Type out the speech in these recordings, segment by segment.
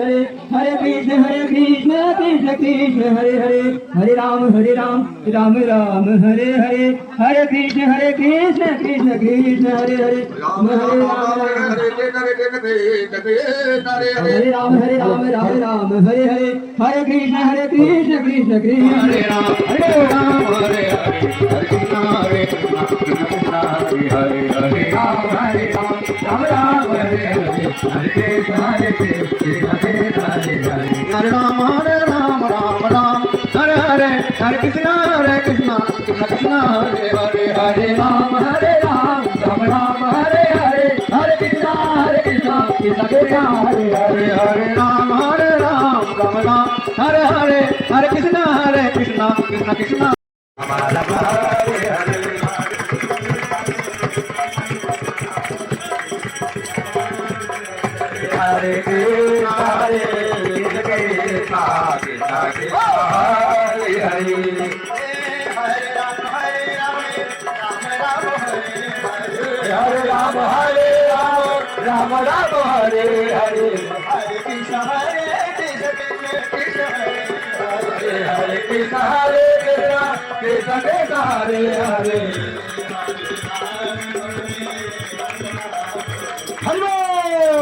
हरे हरे कृष्ण कृष्ण कृष्ण हरे हरे हरे राम राम राम हरे हरे हरे कृष्ण कृष्ण कृष्ण हरे हरे राम हरे राम राम हरे हरे हरे कृष्ण कृष्ण कृष्ण हरे राम हरे राम हरे हरे हरे राम राम राम हरे हरे हरे राम राम राम हरे हरे हरे कृष्ण कृष्ण कृष्ण हरे हरे हरे राम राम हरे हरे हरे कृष्ण कृष्ण कृष्ण हरे हरे हरे राम राम हरे हरे हरे कृष्ण कृष्ण कृष्ण हरे राम राम राम हरे हरे हरे कृष्ण कृष्ण हरे कृष्ण हरे कृष्ण कृष्ण हरे हरे हरि हरे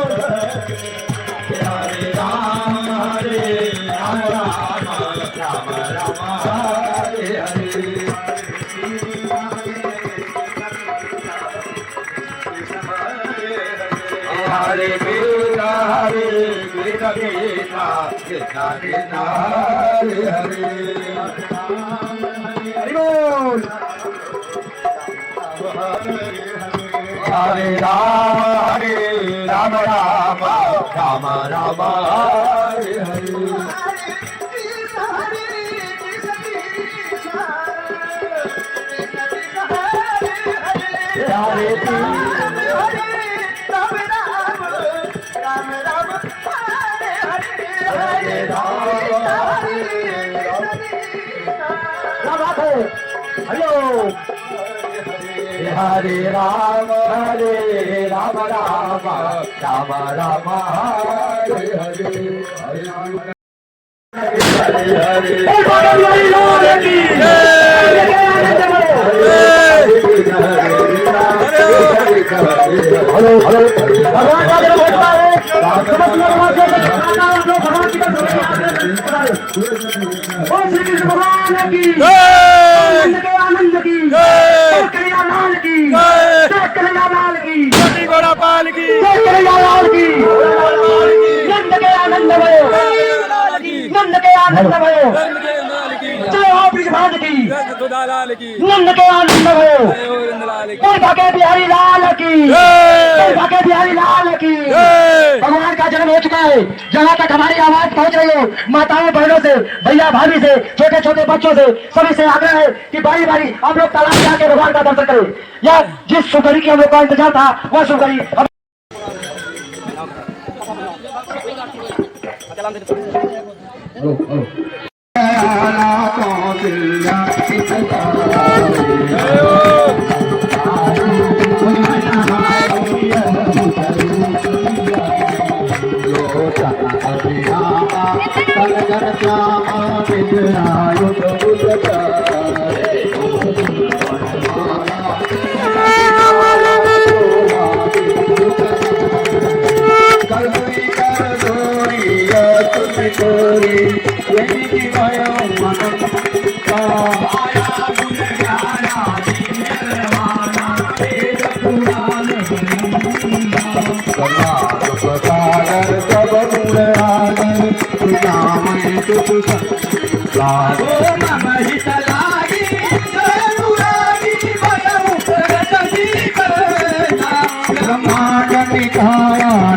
राम राम हरे हरे हरे कृष्ण कृष्ण कृष्ण हरे हरे हरि बोल हरे Ram Ram Ram Hare Hare Hare Ram Ram Ram Hare Hare hello hello भगवान का जन्म होता है श्री कृष्ण भगवान की आनंद की कन्हैयालाल की कन्हैयालाल की गोरापाल की कन्हैयालाल की नंद के आनंद भयो नंद के आनंद भयो जय हो ब्रिजभान की नंद के आनंद भयो भाग्य बिहारी लाल की भाग्य बिहारी लाल की भगवान का जन्म हो चुका है। जहाँ तक हमारी आवाज पहुँच रही हो माताओं बहनों से भैया भाभी से छोटे छोटे बच्चों से सभी से आग्रह है कि बारी बारी हम लोग तालाब में आके भगवान का दर्शन करें। या जिस सुगरी की हम लोग का इंतजार था वह सुगरी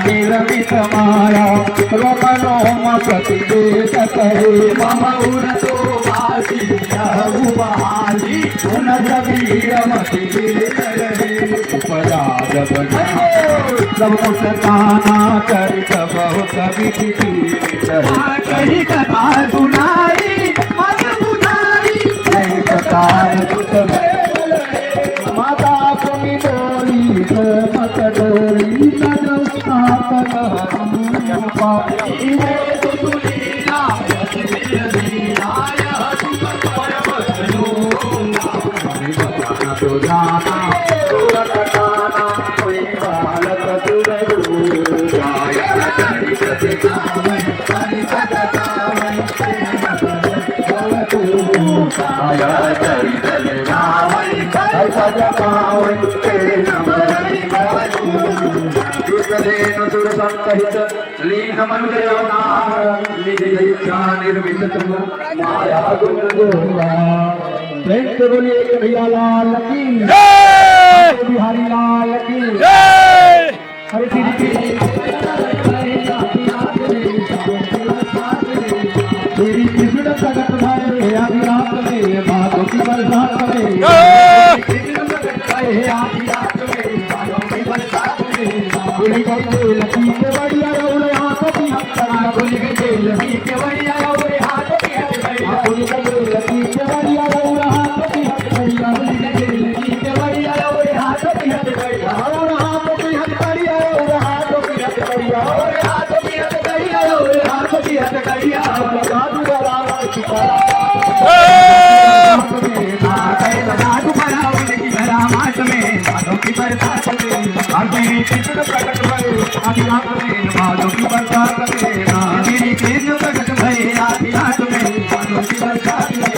निरमित माया रोम रोम प्रतिवेद करे मम उरतो वासी बहुबहाली उन जबीरमति करे उपराज बना सब मुस्काना कर सब कवि कही कथा सुनाई मन बुझाई नहीं प्रकार माता सुनी डोरी मत डोरी पापी है तू लीला लीला तो जाना कोई बालक संहित लीन मनुजयवतार निज इच्छा निर्मित माया गुण प्रेम से बोलिए कन्हैया लाल की जय, बिहारी लाल की जय। हरे श्री कृष्ण प्रकट भये आदि रात में बादों की बरसात में कृष्ण प्रकट भये आदि रात में बादों की बरसात में भूल गए लकी के बढ़िया रौले हाथ की हथकड़िया भूल गए लकी के बढ़िया रौले हाथ की हथकड़िया भूल गए लकी के बढ़िया रौले हाथ की हथकड़िया भूल गए लकी के बढ़िया रौले हाथ की हथकड़िया और हाथ की हथकड़िया और हाथ की हथकड़िया और हाथ की हथकड़िया और हाथ की हथकड़िया साधु रावण की मास में बादों की बरसात में आखिरी कृष्ण प्रकट भये आदि रात में बादों की बरसात में आखिरी कृष्ण प्रकट भये आदि रात में बादों की बरसात में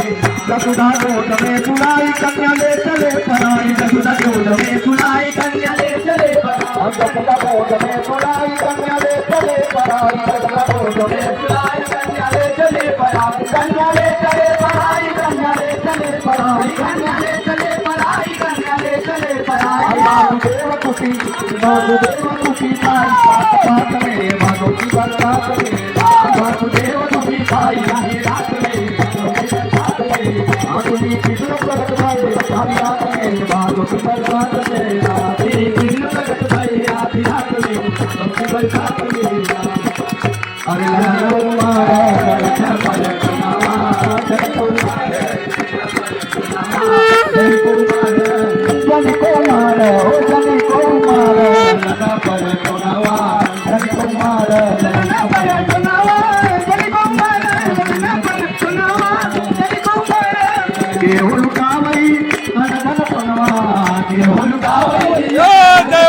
दसुदा गोद में सुनाई कन्या ले चले पराई दसुदा गोद में सुनाई कन्या ले चले पराई दसुदा गोद में सुनाई कन्या ले चले पराई दसुदा गोद में सुनाई कन्या ले चले पराई कन्या ले चले पराई कन्या ले चले पराई कन्या ले चले पराई कन्या ले चले पराई वासुदेव खुशी वासुदेव खुशी पाई बात में बादों की बरसात में वासुदेव खुशी पाई आधी रात में बादों की बरसात में आखिरी कृष्ण प्रकट भये आधी रात में बादों की बरसात में आखिरी कृष्ण प्रकट भये आधी रात में बादों की बरसात में अरे लालो मारा जन को मारो जन को मारो लगा पर चुनावा जन को मारो लगा पर चुनावा जन को मारो लगा पर चुनावा जन को मारो के उलकावई अनधन पनवा के उलकावई के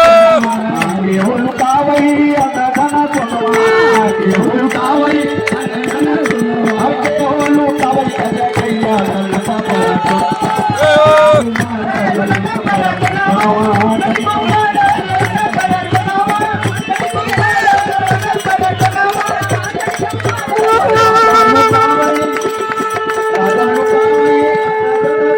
उलकावई अनधन पनवा के उलकावई अनधन पनवा के उलकावई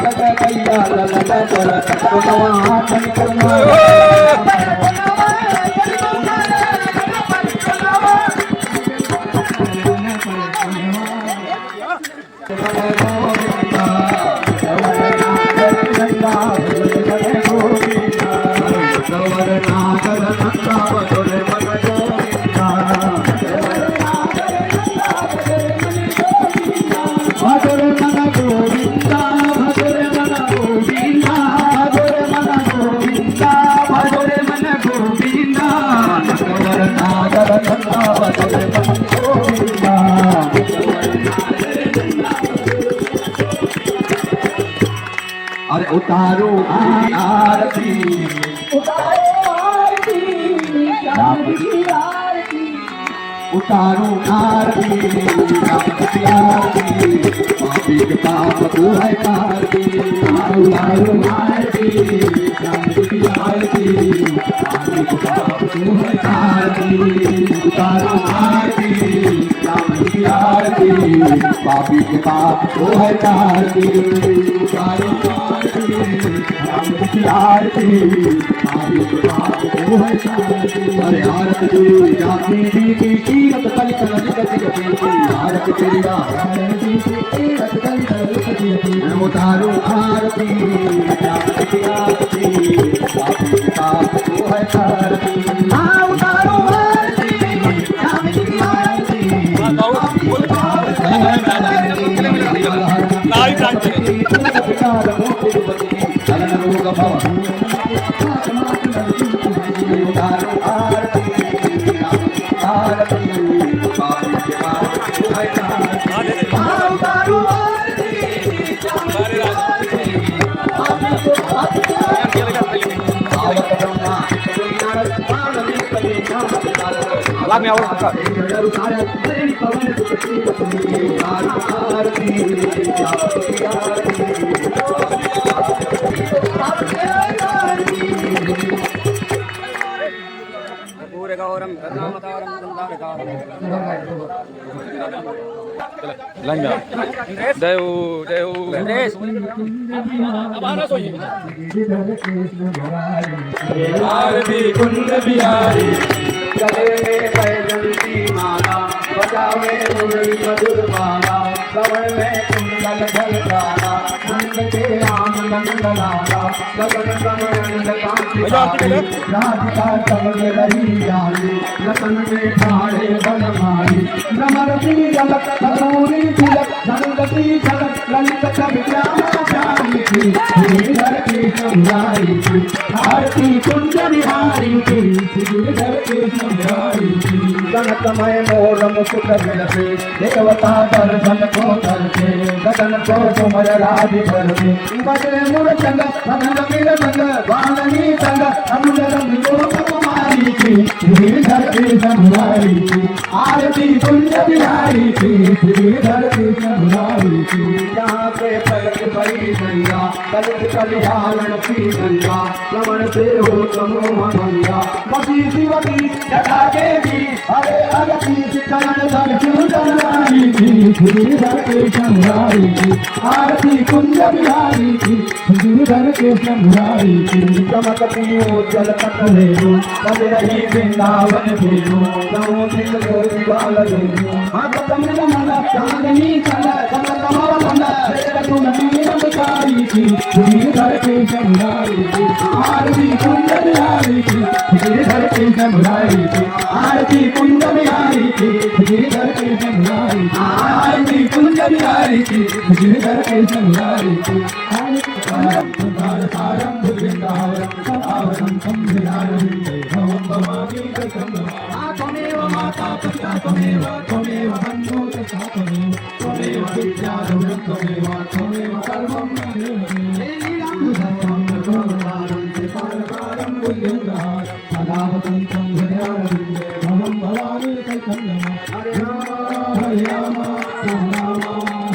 अजय कैया लगा पर अरे उतारो आरती उतारो आरती राम की आरती उतारो आरती राम की आरती पापी के पाप को है आरती उतारो आरती राम की आरती पापी के पाप को है आरती उतारो आरती राम की आरती पापी के पाप को है आरती उतारो आरती अरे आरती जाती की कीरत कल कल आरती तेरी कीरत कल कल उतारो आरती जाती आरती पापी पाप को है आरती उतारो आरती जाती आरती में और पूरे गौरम लंगा जय हो जय हो आरती कुंड बिहारी गले में बैजंती माला बजावे मुरली मधुर माला श्रवण में कुंडल झलकारा नंद के राम नंद लाला लगन कमल कांति राधिका कमल रही आली लखन में ठाड़े बनमाली नमरती जलक कपूरी तिलक धनगती झलक ललित कविचारी की श्रीधर की संहारी की आरती कुंज बिहारी की श्रीधर की संहारी की कनकमय मोर मुकुट विलसे देवता दर्शन को करते गगन को सुमर राज भरते बजे मुर चंद भगन मिल संग वाणी संग अमुल रंग को कुमारी की श्रीधर की संहारी की आरती कुंज बिहारी की श्रीधर की संहारी की यहाँ पे पलक पड़ी गंगा कलक कलिहारण की गंगा श्रवण से हो समोह गंगा बसी शिवती जटा देवी हरे अगती चरण दर्शन करवाई की श्रीधर के संहारी की आरती कुंज बिहारी की श्रीधर के संहारी की चमकती उज्जवल पटले बज रही वृंदावन भेलो नमो सिंह गोरी बाल देवी माता कमल मन चांदनी चल कमल कमल मन तुलसी नमकारी की श्रीधर के संहारी की आरती कुंज बिहारी की श्रीधर के संहारी की आरती कुंज बिहारी की श्रीधर के संहारी आरती कुंज बिहारी की श्रीधर के संहारी की सारं भुजंगारं सदावरं संविधानं भवं भवानी त्वमेव माता पिता त्वमेव बन्धु तथा त्वमेव विद्याधरं त्वमेव सर्वं भवं भवानी हरे राम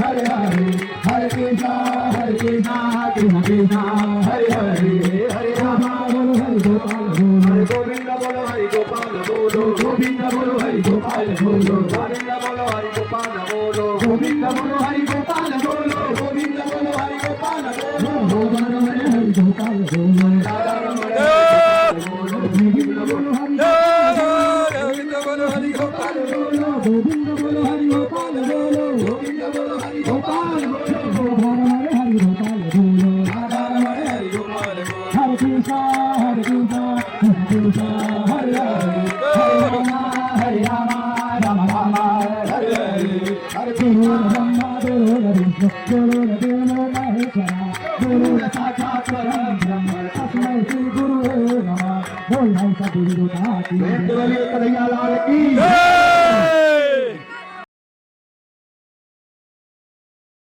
हरे हरे हरे कृष्णा हरे कृष्णा कृष्णा हरे हरे हरे राम हरे गोविंद बोलो हरि गोपाल बोलो गोविंद बोलो हरि गोपाल बोलो गोविंद बोलो हरि गोपाल बोलो गोविंद बोलो हरि गोपाल बोलो गोविंद बोलो हरि गोपाल बोलो गोविंद बोलो हरि गोपाल बोलो गोविंद बोलो हरि गोपाल बोलो गोविंद बोलो हरि गोपाल बोलो गोविंद बोलो हरि गोपाल बोलो हरि गोपाल बोलो हरि गोपाल बोलो हरे कृष्णा हरे कृष्णा कृष्णा हरे हरे हरे राम राम राम हरे हरे हरे गुरु ब्रह्मा गुरु विष्णु गुरु देवो महेश्वरा गुरु साक्षात् परब्रह्म तस्मै श्री गुरुवे नमः बोल भाई सब गुरु का की कन्हैया लाल की